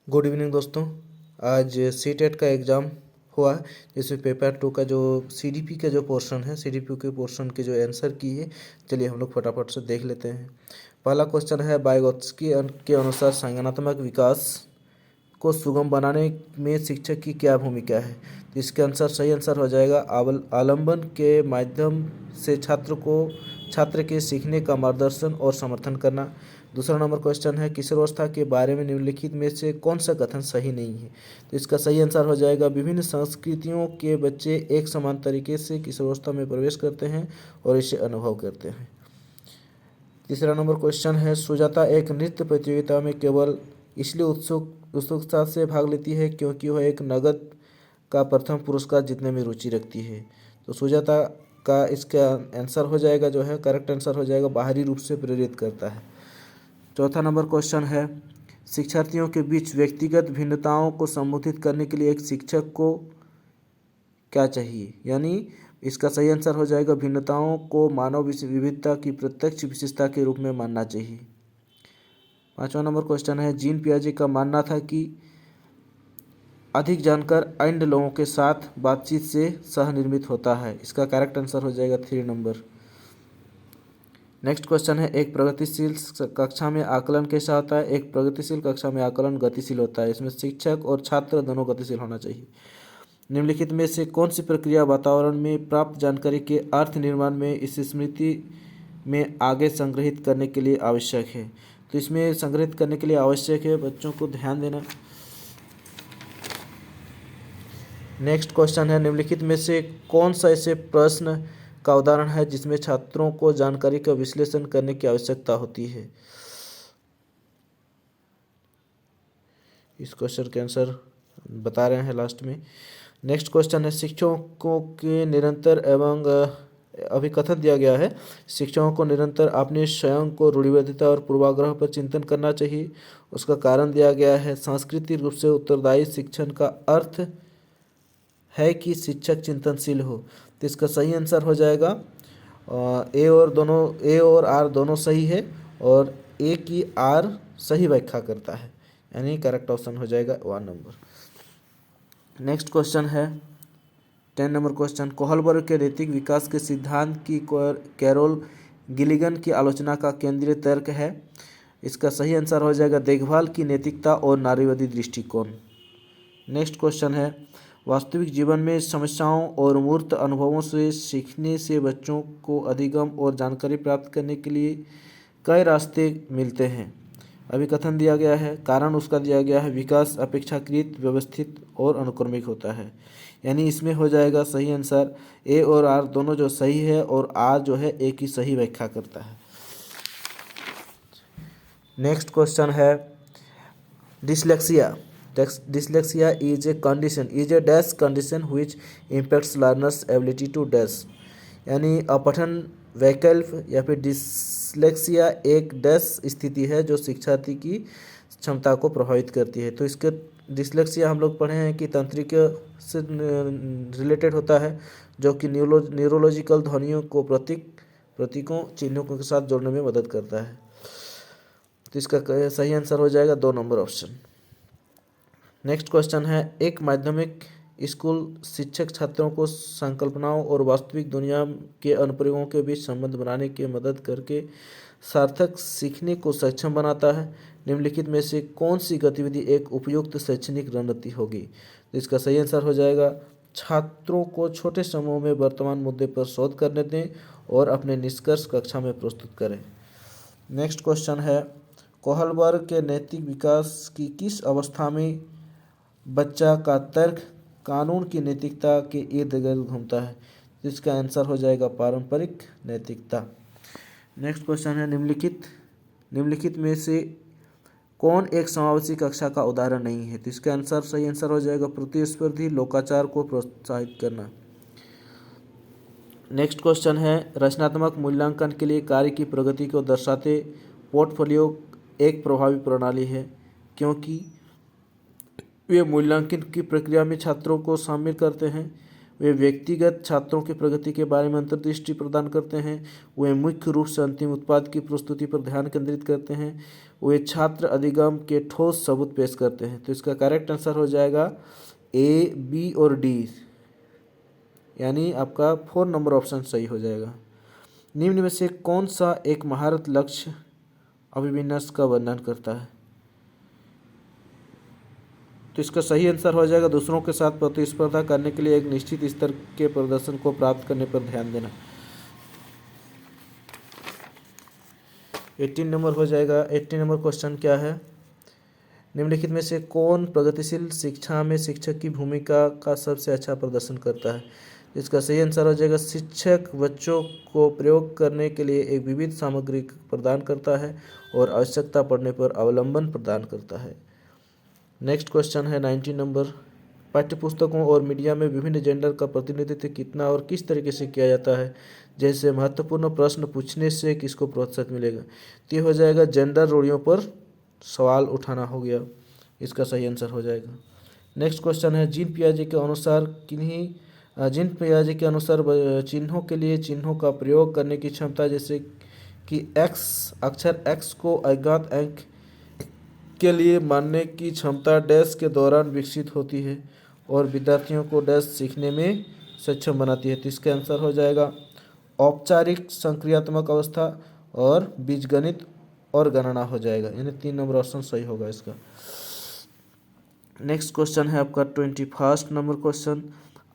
Good evening दोस्तों। आज C TET का एग्ज़ाम हुआ जिसमें पेपर 2 का जो सीडीपी का जो पोर्शन है, सीडीपी के पोर्शन के जो आंसर की है, चलिए हम लोग फटाफट से देख लेते हैं। पहला क्वेश्चन है, वाइगोत्स्की के अनुसार संज्ञानात्मक विकास को सुगम बनाने में शिक्षक की क्या भूमिका है। तो इसके आंसर सही आंसर हो जाएगा आलंबन के माध्यम से छात्र के सीखने का मार्गदर्शन और समर्थन करना। दूसरा नंबर क्वेश्चन है, किशोरावस्था के बारे में निम्नलिखित में से कौन सा कथन सही नहीं है। तो इसका सही आंसर हो जाएगा, विभिन्न संस्कृतियों के बच्चे एक समान तरीके से किशोरावस्था में प्रवेश करते हैं और इसे अनुभव करते हैं। तीसरा नंबर क्वेश्चन है, सुजाता एक नृत्य प्रतियोगिता में केवल इसलिए उत्सुकता से भाग लेती है क्योंकि वह एक नगद का प्रथम पुरस्कार जीतने में रुचि रखती है। तो सुजाता का इसका आंसर हो जाएगा, जो है करेक्ट आंसर हो जाएगा, बाहरी रूप से प्रेरित करता है। चौथा नंबर क्वेश्चन है, शिक्षार्थियों के बीच व्यक्तिगत भिन्नताओं को संबोधित करने के लिए एक शिक्षक को क्या चाहिए। यानी इसका सही आंसर हो जाएगा, भिन्नताओं को मानव विविधता की प्रत्यक्ष विशेषता के रूप में मानना चाहिए। पांचवा नंबर क्वेश्चन है, जीन पियाजे का मानना था कि अधिक जानकर अन्य लोगों के साथ बातचीत से सह निर्मित होता है। इसका करेक्ट आंसर हो जाएगा 3 नंबर। नेक्स्ट क्वेश्चन है, एक प्रगतिशील कक्षा में आकलन कैसा होता है। एक प्रगतिशील कक्षा में आकलन गतिशील होता है। इसमें शिक्षक और छात्र दोनों गतिशील होना चाहिए। निम्नलिखित में से कौन सी प्रक्रिया वातावरण में प्राप्त जानकारी के अर्थ निर्माण में इस स्मृति में आगे संग्रहित करने के लिए आवश्यक है। तो इसमें संग्रहित करने के लिए आवश्यक है, बच्चों को ध्यान देना। नेक्स्ट क्वेश्चन है, निम्नलिखित में से कौन सा ऐसे प्रश्न का उदाहरण है जिसमें छात्रों को जानकारी का विश्लेषण करने की आवश्यकता होती है। इस क्वेश्चन के आंसर बता रहे हैं लास्ट में। नेक्स्ट क्वेश्चन है, शिक्षकों के निरंतर एवं अभी कथन दिया गया है, शिक्षकों को निरंतर अपने स्वयं को रूढ़िबद्धता और पूर्वाग्रह पर चिंतन करना चाहिए। उसका कारण दिया गया है, सांस्कृतिक रूप से उत्तरदायी शिक्षण का अर्थ है कि शिक्षक चिंतनशील हो। तो इसका सही आंसर हो जाएगा ए और आर दोनों सही है, और ए की आर सही व्याख्या करता है, यानी करेक्ट ऑप्शन हो जाएगा 1 नंबर। नेक्स्ट क्वेश्चन है 10 नंबर क्वेश्चन, कोहलबर्ग के नैतिक विकास के सिद्धांत की कैरोल गिलिगन की आलोचना का केंद्रीय तर्क है। इसका सही आंसर हो जाएगा, देखभाल की नैतिकता और नारीवादी दृष्टिकोण। नेक्स्ट क्वेश्चन है, वास्तविक जीवन में समस्याओं और मूर्त अनुभवों से सीखने से बच्चों को अधिगम और जानकारी प्राप्त करने के लिए कई रास्ते मिलते हैं। अभी कथन दिया गया है, कारण उसका दिया गया है, विकास अपेक्षाकृत व्यवस्थित और अनुक्रमिक होता है। यानी इसमें हो जाएगा सही आंसर, ए और आर दोनों जो सही है, और आर जो है ए की सही व्याख्या करता है। नेक्स्ट क्वेश्चन है, Dyslexia is a dash condition which impacts learners ability to dash। यानी अपठन वैकल्प या फिर डिसलेक्सिया एक डैश स्थिति है जो शिक्षार्थी की क्षमता को प्रभावित करती है। तो इसके डिसलेक्सिया हम लोग पढ़े हैं कि तंत्रिक से रिलेटेड होता है, जो कि न्यूरोलॉजिकल ध्वनियों को प्रतीकों चिन्हों के साथ जोड़ने में मदद करता है। तो इसका सही आंसर हो जाएगा 2 नंबर ऑप्शन। नेक्स्ट क्वेश्चन है, एक माध्यमिक स्कूल शिक्षक छात्रों को संकल्पनाओं और वास्तविक दुनिया के अनुप्रयोगों के बीच संबंध बनाने की मदद करके सार्थक सीखने को सक्षम बनाता है। निम्नलिखित में से कौन सी गतिविधि एक उपयुक्त शैक्षणिक रणनीति होगी। तो इसका सही आंसर हो जाएगा, छात्रों को छोटे समूह में वर्तमान मुद्दे पर शोध करने दें और अपने निष्कर्ष कक्षा में प्रस्तुत करें। नेक्स्ट क्वेश्चन है, कोहलबर्ग के नैतिक विकास की किस अवस्था में बच्चा का तर्क कानून की नैतिकता के इर्द गिर्द घूमता है। जिसका आंसर हो जाएगा पारंपरिक नैतिकता। नेक्स्ट क्वेश्चन है, निम्नलिखित में से कौन एक समावेशी कक्षा का उदाहरण नहीं है। तो इसका आंसर सही आंसर हो जाएगा, प्रतिस्पर्धी लोकाचार को प्रोत्साहित करना। नेक्स्ट क्वेश्चन है, रचनात्मक मूल्यांकन के लिए कार्य की प्रगति को दर्शाते पोर्टफोलियो एक प्रभावी प्रणाली है, क्योंकि वे मूल्यांकन की प्रक्रिया में छात्रों को शामिल करते हैं वे व्यक्तिगत छात्रों की प्रगति के बारे में अंतर्दृष्टि प्रदान करते हैं। वे मुख्य रूप से अंतिम उत्पाद की प्रस्तुति पर ध्यान केंद्रित करते हैं। वे छात्र अधिगम के ठोस सबूत पेश करते हैं। तो इसका करेक्ट आंसर हो जाएगा ए, बी और डी, यानी आपका 4 नंबर ऑप्शन सही हो जाएगा। निम्न में से कौन सा एक महारत लक्ष्य अभिविन्यास का वर्णन करता है? तो इसका सही आंसर हो जाएगा दूसरों के साथ प्रतिस्पर्धा करने के लिए एक निश्चित स्तर के प्रदर्शन को प्राप्त करने पर ध्यान देना। 18 नंबर हो जाएगा। 18 नंबर क्वेश्चन क्या है? निम्नलिखित में से कौन प्रगतिशील शिक्षा में शिक्षक की भूमिका का सबसे अच्छा प्रदर्शन करता है? इसका सही आंसर हो जाएगा शिक्षक बच्चों को प्रयोग करने के लिए एक विविध सामग्री प्रदान करता है और आवश्यकता पड़ने पर अवलंबन प्रदान करता है। नेक्स्ट क्वेश्चन है 19 नंबर। पाठ्यपुस्तकों और मीडिया में विभिन्न जेंडर का प्रतिनिधित्व कितना और किस तरीके से किया जाता है? जैसे महत्वपूर्ण प्रश्न पूछने से किसको प्रोत्साहन मिलेगा? तो ये हो जाएगा जेंडर रूढ़ियों पर सवाल उठाना हो गया, इसका सही आंसर हो जाएगा। नेक्स्ट क्वेश्चन है जीन पियाजे के अनुसार चिन्हों के लिए चिन्हों का प्रयोग करने की क्षमता, जैसे कि अक्षर एक्स को अज्ञात अंक के लिए मानने की क्षमता डैश के दौरान विकसित होती है और विद्यार्थियों को डैश सीखने में सक्षम बनाती है। तो इसका आंसर हो जाएगा औपचारिक संक्रियात्मक अवस्था और बीजगणित और गणना हो जाएगा, यानी 3 नंबर ऑप्शन सही होगा इसका। नेक्स्ट क्वेश्चन है आपका 21 नंबर क्वेश्चन।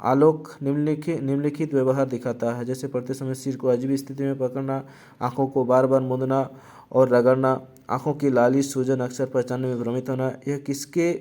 आलोक निम्नलिखित व्यवहार दिखाता है, जैसे पढ़ते समय सिर को अजीब स्थिति में पकड़ना, आंखों को बार बार मूंदना और रगड़ना, आंखों की लाली सूजन अक्सर पहचानने में भ्रमित होना, यह किसके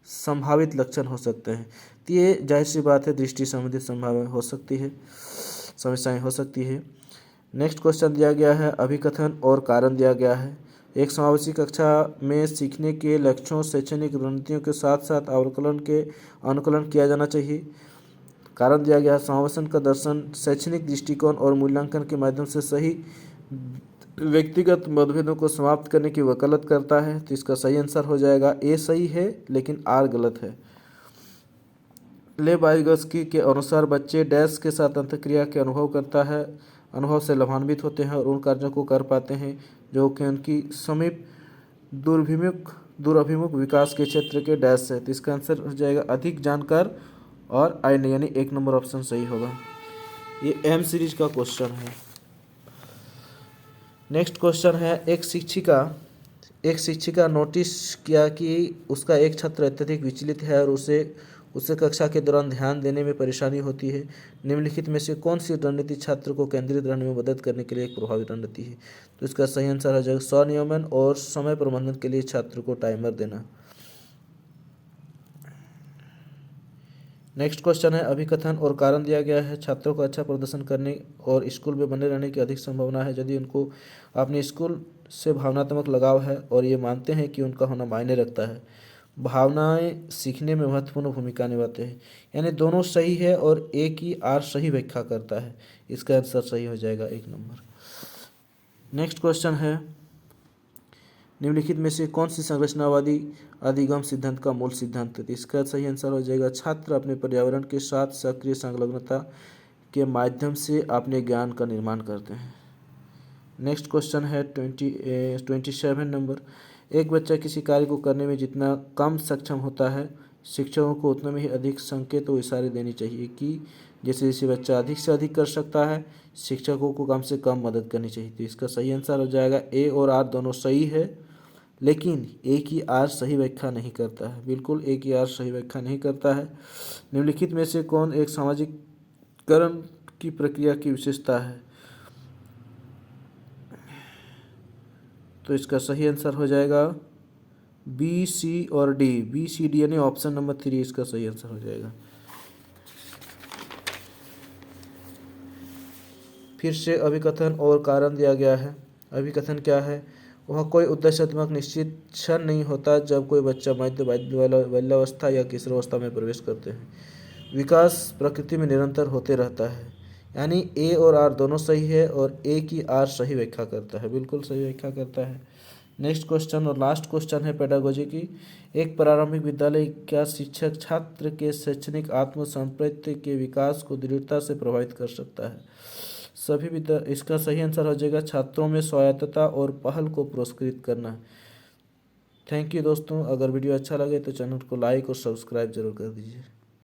संभावित लक्षण हो सकते हैं? तो ये जाहिर सी बात है दृष्टि संबंधित समस्याएं हो सकती है। नेक्स्ट क्वेश्चन दिया गया है अभिकथन और कारण दिया गया है। एक समावेशी कक्षा में सीखने के लक्ष्यों शैक्षणिक रणनीतियों के साथ साथ अनुकूलन किया जाना चाहिए। कारण दिया गया है समावेशन का दर्शन शैक्षणिक दृष्टिकोण और मूल्यांकन के माध्यम से सही व्यक्तिगत मतभेदों को समाप्त करने की वकालत करता है। तो इसका सही आंसर हो जाएगा ए सही है लेकिन आर गलत है। लेव वाइगोत्स्की के अनुसार बच्चे डैश के साथ अंतःक्रिया के अनुभव से लाभान्वित होते हैं और उन कार्यों को कर पाते हैं जो कि उनकी समीप दूरभिमुख विकास के क्षेत्र के डैश है। तो इसका आंसर हो जाएगा अधिक जानकार और आई यानी 1 नंबर ऑप्शन सही होगा। ये एम सीरीज का क्वेश्चन है। नेक्स्ट क्वेश्चन है एक शिक्षिका नोटिस किया कि उसका एक छात्र अत्यधिक विचलित है और उसे कक्षा के दौरान ध्यान देने में परेशानी होती है। निम्नलिखित में से कौन सी रणनीति छात्र को केंद्रित रहने में मदद करने के लिए एक प्रभावी रणनीति है? तो इसका सही आंसर हो जाएगा स्वनियमन और समय प्रबंधन के लिए छात्र को टाइमर देना। नेक्स्ट क्वेश्चन है अभिकथन और कारण दिया गया है। छात्रों को अच्छा प्रदर्शन करने और स्कूल में बने रहने की अधिक संभावना है यदि उनको अपने स्कूल से भावनात्मक लगाव है और ये मानते हैं कि उनका होना मायने रखता है। भावनाएं सीखने में महत्वपूर्ण भूमिका निभाते हैं, यानी दोनों सही है और ए की आर सही व्याख्या करता है। इसका आंसर सही हो जाएगा 1 नंबर। नेक्स्ट क्वेश्चन है निम्नलिखित में से कौन सी संरचनावादी अधिगम सिद्धांत का मूल सिद्धांत है? इसका सही आंसर हो जाएगा छात्र अपने पर्यावरण के साथ सक्रिय संलग्नता के माध्यम से अपने ज्ञान का निर्माण करते हैं। नेक्स्ट क्वेश्चन है 27 नंबर। एक बच्चा किसी कार्य को करने में जितना कम सक्षम होता है शिक्षकों को उतना में ही अधिक संकेत और इशारे देनी चाहिए कि जैसे बच्चा अधिक से अधिक कर सकता है शिक्षकों को कम से कम मदद करनी चाहिए। तो इसका सही आंसर हो जाएगा ए और आर दोनों सही है, लेकिन ए की आर सही व्याख्या नहीं करता है। बिल्कुल ए की आर सही व्याख्या नहीं करता है। निम्नलिखित में से कौन एक सामाजिकरण की प्रक्रिया की विशेषता है? तो इसका सही आंसर हो जाएगा बी, सी और डी। बी, सी, डी यानी ऑप्शन नंबर 3 इसका सही आंसर हो जाएगा। फिर से अभिकथन और कारण दिया गया है। अभिकथन क्या है? वह कोई उद्देश्यात्मक निश्चित क्षण नहीं होता जब कोई बच्चा मध्य बाल्यावस्था या किशोरावस्था में प्रवेश करते हैं। विकास प्रकृति में निरंतर होते रहता है, यानी ए और आर दोनों सही है और ए की आर सही व्याख्या करता है। बिल्कुल सही व्याख्या करता है। नेक्स्ट क्वेश्चन और लास्ट क्वेश्चन है पेडागोजी की। एक प्रारंभिक विद्यालय का शिक्षक छात्र के शैक्षणिक आत्मसंप्रत्ति के विकास को दृढ़ता से प्रभावित कर सकता है। इसका सही आंसर हो जाएगा छात्रों में स्वायत्तता और पहल को पुरस्कृत करना। थैंक यू दोस्तों, अगर वीडियो अच्छा लगे तो चैनल को लाइक और सब्सक्राइब जरूर कर दीजिए।